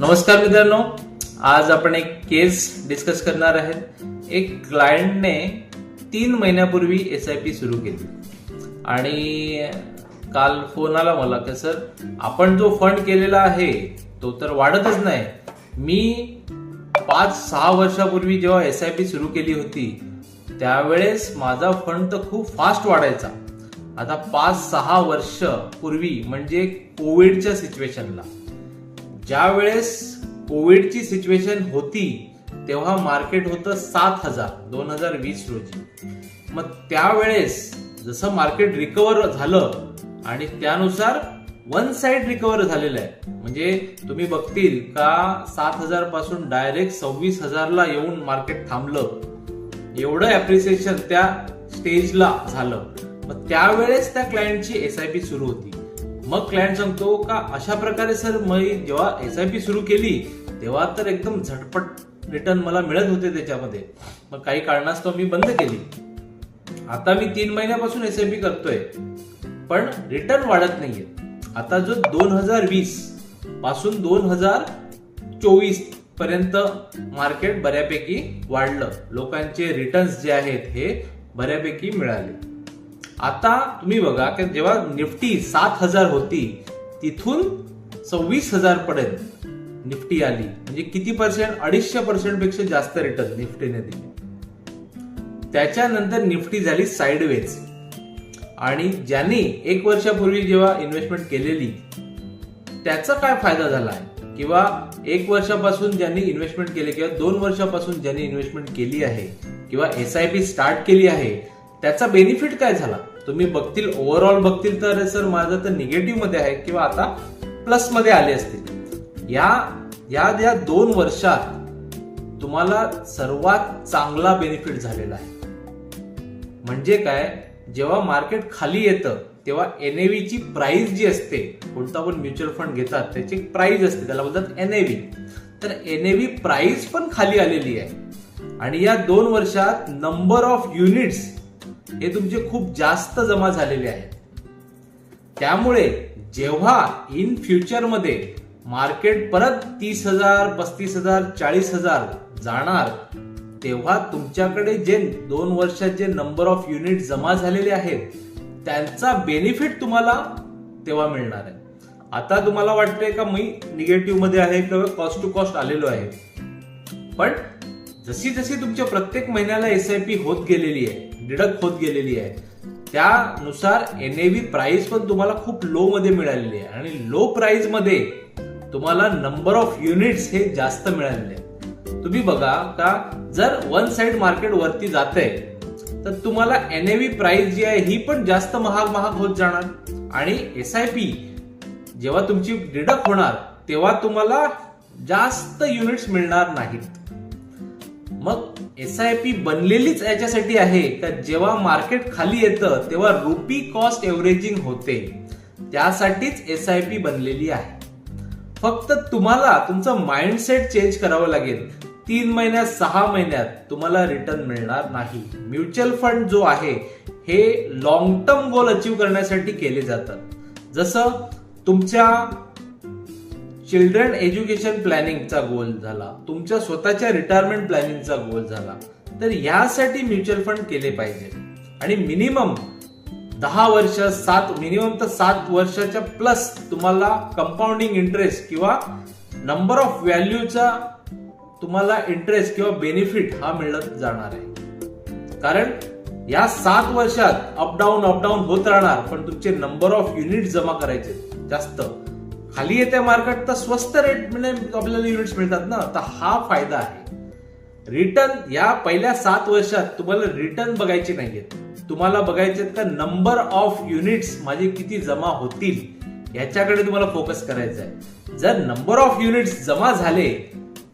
नमस्कार मित्रांनो, आज आपण एक केस डिस्कस करणार आहेत. एक क्लायंटने 3 महिन्यापूर्वी SIP सुरू केली आणि काल फोन आला मला की सर आपण जो फंड केलेला आहे तो तर वाढतच नाही. मी 5-6 वर्षापूर्वी जेव्हा SIP सुरू केली होती त्यावेळेस माझा फंड तर खूप फास्ट वाढायचा. आता 5-6 वर्ष पूर्वी म्हणजे कोविडच्या सिच्युएशनला, ज्या वेळेस कोविडची सिच्युएशन होती तेव्हा मार्केट होतं 7,000 2020 रोजी. मग त्यावेळेस जसं मार्केट रिकव्हर झालं आणि त्यानुसार वन साइड रिकव्हर झालेलं आहे. म्हणजे तुम्ही बघतील का 7,000 पासून डायरेक्ट 26,000ला येऊन मार्केट थांबलं. एवढं ऍप्रिसिएशन त्या स्टेजला झालं. मग त्यावेळेस त्या क्लायंटची SIP सुरू होती. मग क्लायंट सांगतो का अशा प्रकारे सर मी जेव्हा SIP सुरू केली तेव्हा तर एकदम झटपट रिटर्न मला मिळत होते त्याच्यामध्ये, मग काही कारणास्तव मी बंद केली. आता मी 3 महिन्यापासून SIP करतोय पण रिटर्न वाढत नाहीये. आता जो 2020 पासून 2024 पर्यंत मार्केट बऱ्यापैकी वाढलं, लोकांचे रिटर्न्स जे आहेत हे बऱ्यापैकी मिळाले. आता तुम्ही बघा की जेव्हा निफ्टी 7,000 होती तिथून 26,000 पर्यंत निफ्टी आली, म्हणजे किती पर्सेंट? 250% पेक्षा जास्त रिटर्न निफ्टीने दिले. त्याच्यानंतर निफ्टी झाली साइडवेज आणि ज्यांनी 1 वर्षापूर्वी जेव्हा इन्व्हेस्टमेंट केलेली त्याचा काय फायदा झाला आहे, किंवा 1 वर्षापासून ज्यांनी इन्व्हेस्टमेंट केले किंवा 2 वर्षापासून ज्यांनी इन्व्हेस्टमेंट केली आहे किंवा SIP स्टार्ट केली आहे त्याचा बेनिफिट काय झाला तुम्ही बघतील. ओव्हरऑल बघतील तर सर माझं तर निगेटिव्ह मध्ये आहे किंवा आता प्लस मध्ये आले असतील. या 2 वर्षात तुम्हाला सर्वात चांगला बेनिफिट झालेला आहे. म्हणजे काय, जेव्हा मार्केट खाली येतं तेव्हा NAV ची प्राइस जी असते, कोणता पण म्युच्युअल फंड घेतात त्याची प्राइस असते, त्याला बोलतात NAV. तर NAV प्राइस पण खाली आलेली आहे आणि या 2 वर्षात नंबर ऑफ युनिट्स हे तुमचे खूप जास्त जमा झालेले आहेत. त्यामुळे जेव्हा इन फ्युचर मध्ये मार्केट परत 30,000, 35,000, 40,000 जाणार तेव्हा तुमच्याकडे जे 2 वर्षात जे नंबर ऑफ युनिट जमा झालेले आहेत त्यांचा बेनिफिट तुम्हाला तेव्हा मिळणार आहे. आता तुम्हाला वाटतंय का मी निगेटिव्ह मध्ये आहे किंवा कॉस्ट टू कॉस्ट आलेलो आहे, पण जशी जशी तुमच्या प्रत्येक महिन्याला SIP होत गेलेली आहे, डिडक्ट होत गेलेली आहे, त्यानुसार NAV प्राइस पण तुम्हाला खूप लो मध्ये मिळालेली आहे आणि लो प्राइस मध्ये तुम्हाला नंबर ऑफ युनिट्स हे जास्त मिळालेले आहे. तुम्ही बघा का जर वन साइड मार्केट वरती जाते तर तुम्हाला NAV प्राइस जी आहे ही पण जास्त महाग होत जाणार आणि SIP जेव्हा तुमची डिडक्ट होणार तेव्हा तुम्हाला जास्त युनिट्स मिळणार नाहीत. मग SIP बनलेलीच याच्यासाठी आहे का जेव्हा मार्केट खाली येतं तेव्हा रुपी कॉस्ट एव्हरेजिंग होते, त्यासाठीच SIP बनलेली आहे. फक्त तुम्हाला तुमचं माइंडसेट चेंज करावं लागेल. 3 महिन्यात 6 महिन्यात तुम्हाला रिटर्न मिळणार नाही. म्युच्युअल फंड जो आहे हे लॉंग टर्म गोल अचीव करण्यासाठी केले जातात. जसं तुमच्या चिल्ड्रन एज्युकेशन प्लॅनिंगचा गोल झाला, तुमच्या स्वतःच्या रिटायरमेंट प्लॅनिंगचा गोल झाला, तर यासाठी म्युच्युअल फंड केले पाहिजे. आणि मिनिमम 10 वर्ष, मिनिमम तर 7 वर्षाच्या प्लस तुम्हाला कंपाऊंडिंग इंटरेस्ट किंवा नंबर ऑफ व्हॅल्यूचा तुम्हाला इंटरेस्ट किंवा बेनिफिट हा मिळत जाणार आहे. कारण या 7 वर्षात अपडाऊन होत राहणार, पण तुमचे नंबर ऑफ युनिट जमा करायचे जास्त. खाली येते मार्केट तर स्वस्त रेट म्हणजे आपल्याला युनिट्स मिळतात ना, तर हा फायदा आहे. रिटर्न या पहिल्या 7 वर्षात तुम्हाला रिटर्न बघायचे नाहीयेत, तुम्हाला बघायचे का नंबर ऑफ युनिट्स माझे किती जमा होतील याच्याकडे तुम्हाला फोकस करायचा आहे. जर नंबर ऑफ युनिट्स जमा झाले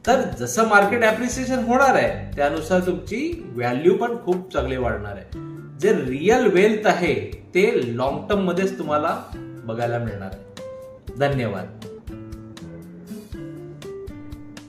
तर जसं मार्केट ऍप्रिसिएशन होणार आहे त्यानुसार तुमची व्हॅल्यू पण खूप चांगली वाढणार आहे. जे रिअल वेल्थ आहे ते लॉंग टर्म मध्येच तुम्हाला बघायला मिळणार आहे. धन्यवाद.